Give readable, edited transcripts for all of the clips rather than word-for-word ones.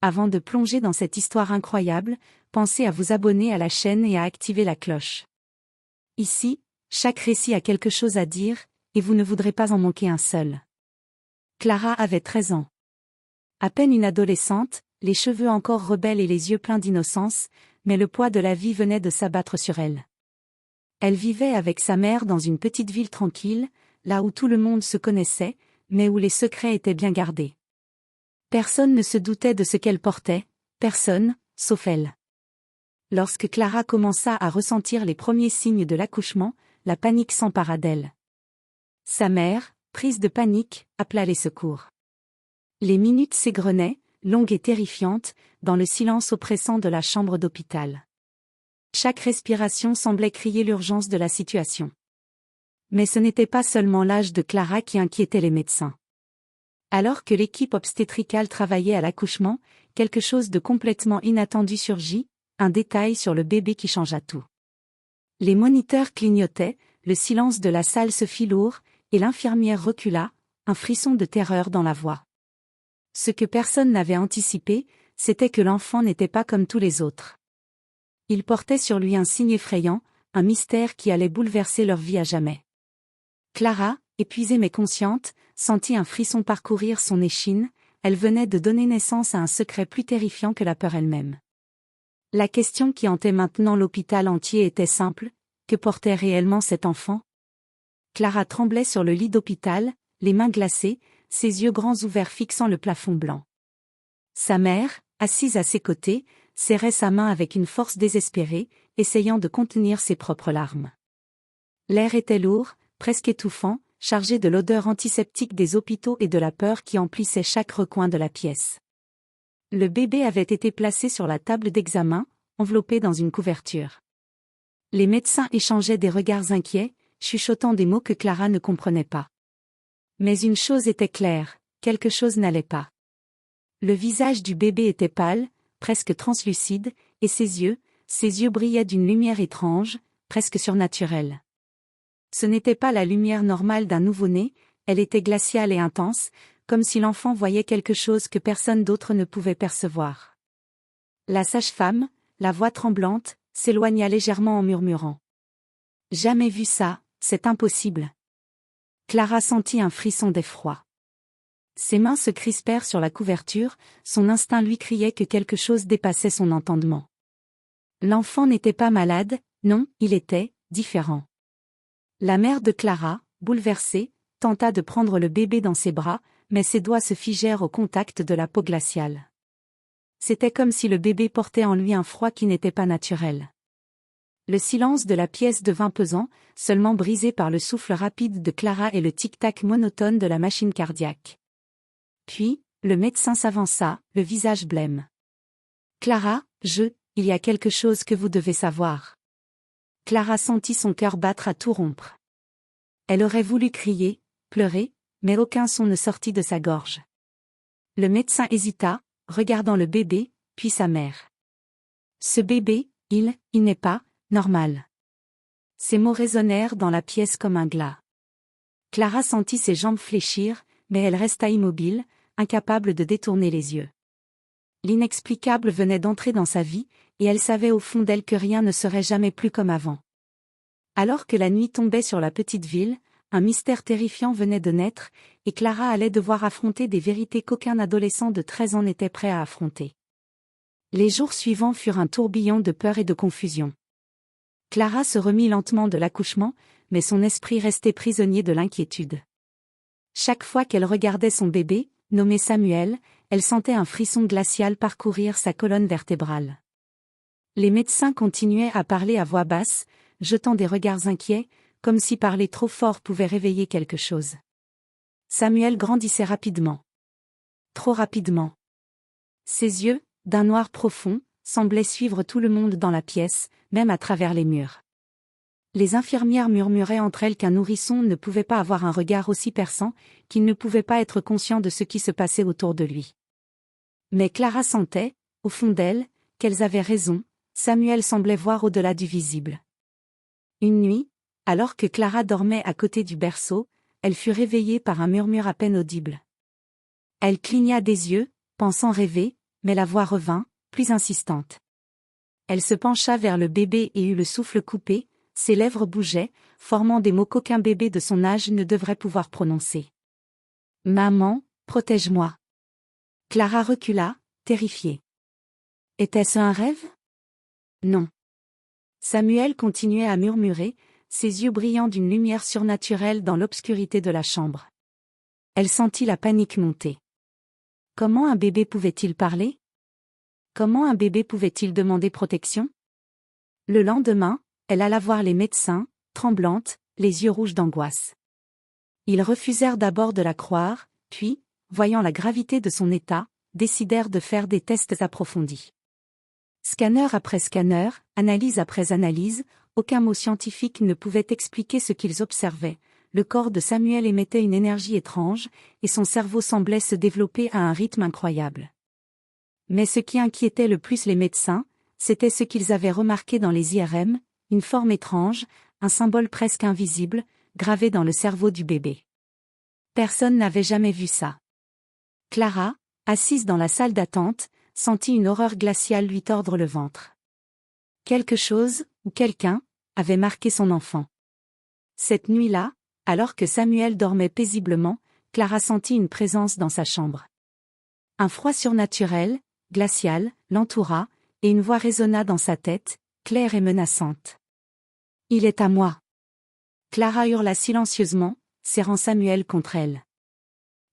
Avant de plonger dans cette histoire incroyable, pensez à vous abonner à la chaîne et à activer la cloche. Ici, chaque récit a quelque chose à dire, et vous ne voudrez pas en manquer un seul. Clara avait 13 ans. À peine une adolescente, les cheveux encore rebelles et les yeux pleins d'innocence, mais le poids de la vie venait de s'abattre sur elle. Elle vivait avec sa mère dans une petite ville tranquille, là où tout le monde se connaissait, mais où les secrets étaient bien gardés. Personne ne se doutait de ce qu'elle portait, personne, sauf elle. Lorsque Clara commença à ressentir les premiers signes de l'accouchement, la panique s'empara d'elle. Sa mère, prise de panique, appela les secours. Les minutes s'égrenaient, longues et terrifiantes, dans le silence oppressant de la chambre d'hôpital. Chaque respiration semblait crier l'urgence de la situation. Mais ce n'était pas seulement l'âge de Clara qui inquiétait les médecins. Alors que l'équipe obstétricale travaillait à l'accouchement, quelque chose de complètement inattendu surgit, un détail sur le bébé qui changea tout. Les moniteurs clignotaient, le silence de la salle se fit lourd, et l'infirmière recula, un frisson de terreur dans la voix. Ce que personne n'avait anticipé, c'était que l'enfant n'était pas comme tous les autres. Il portait sur lui un signe effrayant, un mystère qui allait bouleverser leur vie à jamais. Clara, épuisée mais consciente, sentit un frisson parcourir son échine, elle venait de donner naissance à un secret plus terrifiant que la peur elle-même. La question qui hantait maintenant l'hôpital entier était simple, que portait réellement cet enfant? Clara tremblait sur le lit d'hôpital, les mains glacées, ses yeux grands ouverts fixant le plafond blanc. Sa mère, assise à ses côtés, serrait sa main avec une force désespérée, essayant de contenir ses propres larmes. L'air était lourd, presque étouffant, chargé de l'odeur antiseptique des hôpitaux et de la peur qui emplissait chaque recoin de la pièce. Le bébé avait été placé sur la table d'examen, enveloppé dans une couverture. Les médecins échangeaient des regards inquiets, chuchotant des mots que Clara ne comprenait pas. Mais une chose était claire, quelque chose n'allait pas. Le visage du bébé était pâle, presque translucide, et ses yeux brillaient d'une lumière étrange, presque surnaturelle. Ce n'était pas la lumière normale d'un nouveau-né, elle était glaciale et intense, comme si l'enfant voyait quelque chose que personne d'autre ne pouvait percevoir. La sage-femme, la voix tremblante, s'éloigna légèrement en murmurant. « Jamais vu ça, c'est impossible. » Clara sentit un frisson d'effroi. Ses mains se crispèrent sur la couverture, son instinct lui criait que quelque chose dépassait son entendement. L'enfant n'était pas malade, non, il était différent. La mère de Clara, bouleversée, tenta de prendre le bébé dans ses bras, mais ses doigts se figèrent au contact de la peau glaciale. C'était comme si le bébé portait en lui un froid qui n'était pas naturel. Le silence de la pièce devint pesant, seulement brisé par le souffle rapide de Clara et le tic-tac monotone de la machine cardiaque. Puis, le médecin s'avança, le visage blême. « Clara, il y a quelque chose que vous devez savoir. » Clara sentit son cœur battre à tout rompre. Elle aurait voulu crier, pleurer, mais aucun son ne sortit de sa gorge. Le médecin hésita, regardant le bébé, puis sa mère. Ce bébé, il n'est pas normal. Ces mots résonnèrent dans la pièce comme un glas. Clara sentit ses jambes fléchir, mais elle resta immobile, incapable de détourner les yeux. L'inexplicable venait d'entrer dans sa vie, et elle savait au fond d'elle que rien ne serait jamais plus comme avant. Alors que la nuit tombait sur la petite ville, un mystère terrifiant venait de naître, et Clara allait devoir affronter des vérités qu'aucun adolescent de 13 ans n'était prêt à affronter. Les jours suivants furent un tourbillon de peur et de confusion. Clara se remit lentement de l'accouchement, mais son esprit restait prisonnier de l'inquiétude. Chaque fois qu'elle regardait son bébé, nommé Samuel, elle sentait un frisson glacial parcourir sa colonne vertébrale. Les médecins continuaient à parler à voix basse, jetant des regards inquiets, comme si parler trop fort pouvait réveiller quelque chose. Samuel grandissait rapidement. Trop rapidement. Ses yeux, d'un noir profond, semblaient suivre tout le monde dans la pièce, même à travers les murs. Les infirmières murmuraient entre elles qu'un nourrisson ne pouvait pas avoir un regard aussi perçant, qu'il ne pouvait pas être conscient de ce qui se passait autour de lui. Mais Clara sentait, au fond d'elle, qu'elles avaient raison, Samuel semblait voir au-delà du visible. Une nuit, alors que Clara dormait à côté du berceau, elle fut réveillée par un murmure à peine audible. Elle cligna des yeux, pensant rêver, mais la voix revint, plus insistante. Elle se pencha vers le bébé et eut le souffle coupé, ses lèvres bougeaient, formant des mots qu'aucun bébé de son âge ne devrait pouvoir prononcer. « Maman, protège-moi !» Clara recula, terrifiée. Était-ce un rêve? Non. Samuel continuait à murmurer, ses yeux brillant d'une lumière surnaturelle dans l'obscurité de la chambre. Elle sentit la panique monter. Comment un bébé pouvait-il parler? Comment un bébé pouvait-il demander protection? Le lendemain, elle alla voir les médecins, tremblante, les yeux rouges d'angoisse. Ils refusèrent d'abord de la croire, puis, voyant la gravité de son état, décidèrent de faire des tests approfondis. Scanner après scanner, analyse après analyse, aucun mot scientifique ne pouvait expliquer ce qu'ils observaient. Le corps de Samuel émettait une énergie étrange, et son cerveau semblait se développer à un rythme incroyable. Mais ce qui inquiétait le plus les médecins, c'était ce qu'ils avaient remarqué dans les IRM, une forme étrange, un symbole presque invisible, gravé dans le cerveau du bébé. Personne n'avait jamais vu ça. Clara, assise dans la salle d'attente, sentit une horreur glaciale lui tordre le ventre. Quelque chose, ou quelqu'un, avait marqué son enfant. Cette nuit-là, alors que Samuel dormait paisiblement, Clara sentit une présence dans sa chambre. Un froid surnaturel, glacial, l'entoura, et une voix résonna dans sa tête, claire et menaçante. « Il est à moi !» Clara hurla silencieusement, serrant Samuel contre elle.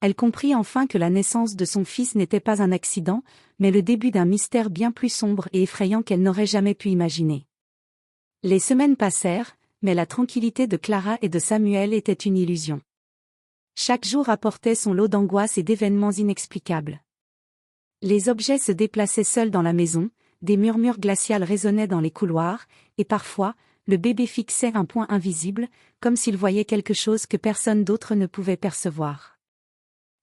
Elle comprit enfin que la naissance de son fils n'était pas un accident, mais le début d'un mystère bien plus sombre et effrayant qu'elle n'aurait jamais pu imaginer. Les semaines passèrent, mais la tranquillité de Clara et de Samuel était une illusion. Chaque jour apportait son lot d'angoisse et d'événements inexplicables. Les objets se déplaçaient seuls dans la maison, des murmures glacials résonnaient dans les couloirs, et parfois, le bébé fixait un point invisible, comme s'il voyait quelque chose que personne d'autre ne pouvait percevoir.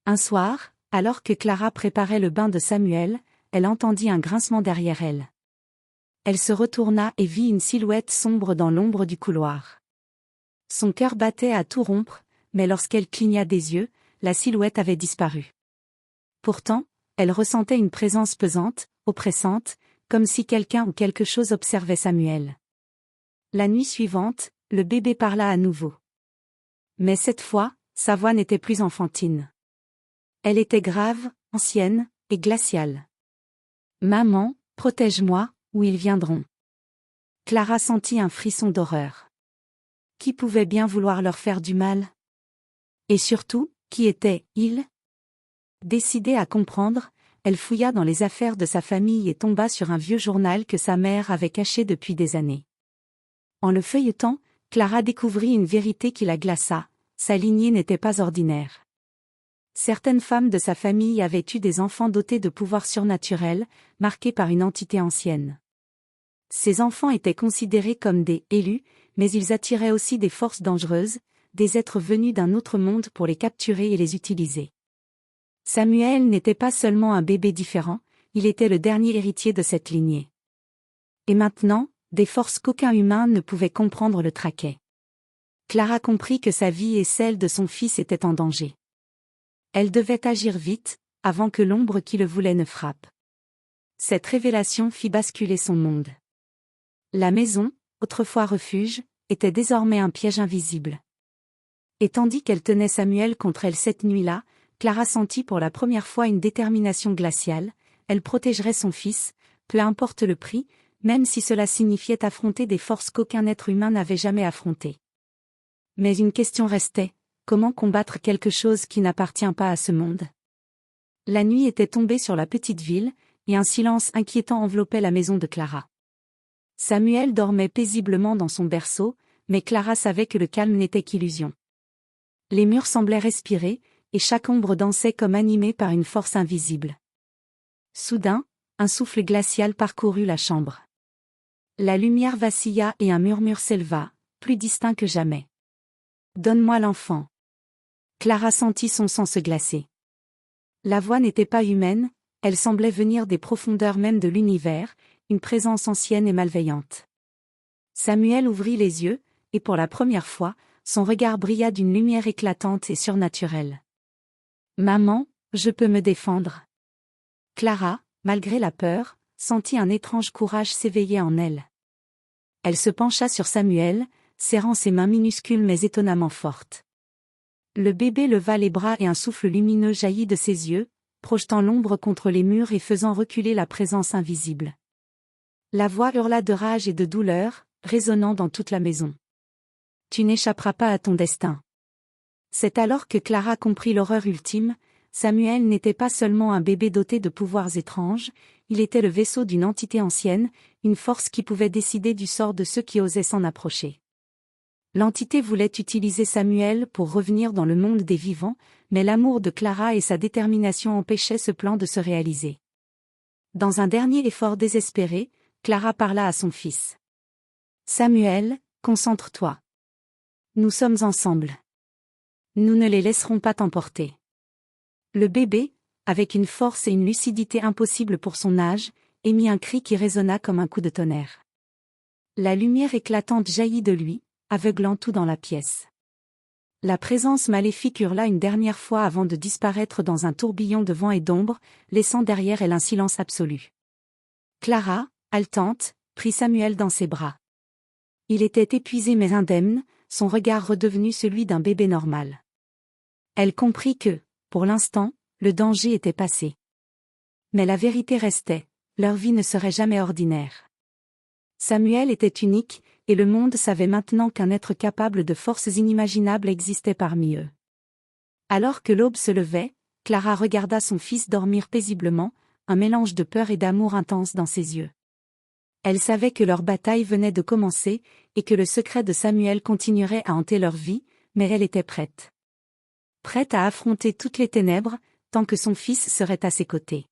Un soir, alors que Clara préparait le bain de Samuel, elle entendit un grincement derrière elle. Elle se retourna et vit une silhouette sombre dans l'ombre du couloir. Son cœur battait à tout rompre, mais lorsqu'elle cligna des yeux, la silhouette avait disparu. Pourtant, elle ressentait une présence pesante, oppressante, comme si quelqu'un ou quelque chose observait Samuel. La nuit suivante, le bébé parla à nouveau. Mais cette fois, sa voix n'était plus enfantine. Elle était grave, ancienne, et glaciale. « Maman, protège-moi, ou ils viendront. » Clara sentit un frisson d'horreur. Qui pouvait bien vouloir leur faire du mal? Et surtout, qui étaient-ils? Décidée à comprendre, elle fouilla dans les affaires de sa famille et tomba sur un vieux journal que sa mère avait caché depuis des années. En le feuilletant, Clara découvrit une vérité qui la glaça, sa lignée n'était pas ordinaire. Certaines femmes de sa famille avaient eu des enfants dotés de pouvoirs surnaturels, marqués par une entité ancienne. Ces enfants étaient considérés comme des « élus », mais ils attiraient aussi des forces dangereuses, des êtres venus d'un autre monde pour les capturer et les utiliser. Samuel n'était pas seulement un bébé différent, il était le dernier héritier de cette lignée. Et maintenant, des forces qu'aucun humain ne pouvait comprendre le traquaient. Clara comprit que sa vie et celle de son fils étaient en danger. Elle devait agir vite, avant que l'ombre qui le voulait ne frappe. Cette révélation fit basculer son monde. La maison, autrefois refuge, était désormais un piège invisible. Et tandis qu'elle tenait Samuel contre elle cette nuit-là, Clara sentit pour la première fois une détermination glaciale, elle protégerait son fils, peu importe le prix, même si cela signifiait affronter des forces qu'aucun être humain n'avait jamais affrontées. Mais une question restait, comment combattre quelque chose qui n'appartient pas à ce monde? La nuit était tombée sur la petite ville, et un silence inquiétant enveloppait la maison de Clara. Samuel dormait paisiblement dans son berceau, mais Clara savait que le calme n'était qu'illusion. Les murs semblaient respirer, et chaque ombre dansait comme animée par une force invisible. Soudain, un souffle glacial parcourut la chambre. La lumière vacilla et un murmure s'éleva, plus distinct que jamais. « Donne-moi l'enfant. » Clara sentit son sang se glacer. La voix n'était pas humaine, elle semblait venir des profondeurs même de l'univers, une présence ancienne et malveillante. Samuel ouvrit les yeux, et pour la première fois, son regard brilla d'une lumière éclatante et surnaturelle. « Maman, je peux me défendre. » Clara, malgré la peur, sentit un étrange courage s'éveiller en elle. Elle se pencha sur Samuel, serrant ses mains minuscules mais étonnamment fortes. Le bébé leva les bras et un souffle lumineux jaillit de ses yeux, projetant l'ombre contre les murs et faisant reculer la présence invisible. La voix hurla de rage et de douleur, résonnant dans toute la maison. « Tu n'échapperas pas à ton destin. » C'est alors que Clara comprit l'horreur ultime. Samuel n'était pas seulement un bébé doté de pouvoirs étranges, il était le vaisseau d'une entité ancienne, une force qui pouvait décider du sort de ceux qui osaient s'en approcher. L'entité voulait utiliser Samuel pour revenir dans le monde des vivants, mais l'amour de Clara et sa détermination empêchaient ce plan de se réaliser. Dans un dernier effort désespéré, Clara parla à son fils. « Samuel, concentre-toi. Nous sommes ensemble. Nous ne les laisserons pas t'emporter. » Le bébé, avec une force et une lucidité impossibles pour son âge, émit un cri qui résonna comme un coup de tonnerre. La lumière éclatante jaillit de lui, aveuglant tout dans la pièce. La présence maléfique hurla une dernière fois avant de disparaître dans un tourbillon de vent et d'ombre, laissant derrière elle un silence absolu. Clara, haletante, prit Samuel dans ses bras. Il était épuisé mais indemne, son regard redevenu celui d'un bébé normal. Elle comprit que, pour l'instant, le danger était passé. Mais la vérité restait, leur vie ne serait jamais ordinaire. Samuel était unique, et le monde savait maintenant qu'un être capable de forces inimaginables existait parmi eux. Alors que l'aube se levait, Clara regarda son fils dormir paisiblement, un mélange de peur et d'amour intense dans ses yeux. Elle savait que leur bataille venait de commencer, et que le secret de Samuel continuerait à hanter leur vie, mais elle était prête. Prête à affronter toutes les ténèbres, tant que son fils serait à ses côtés.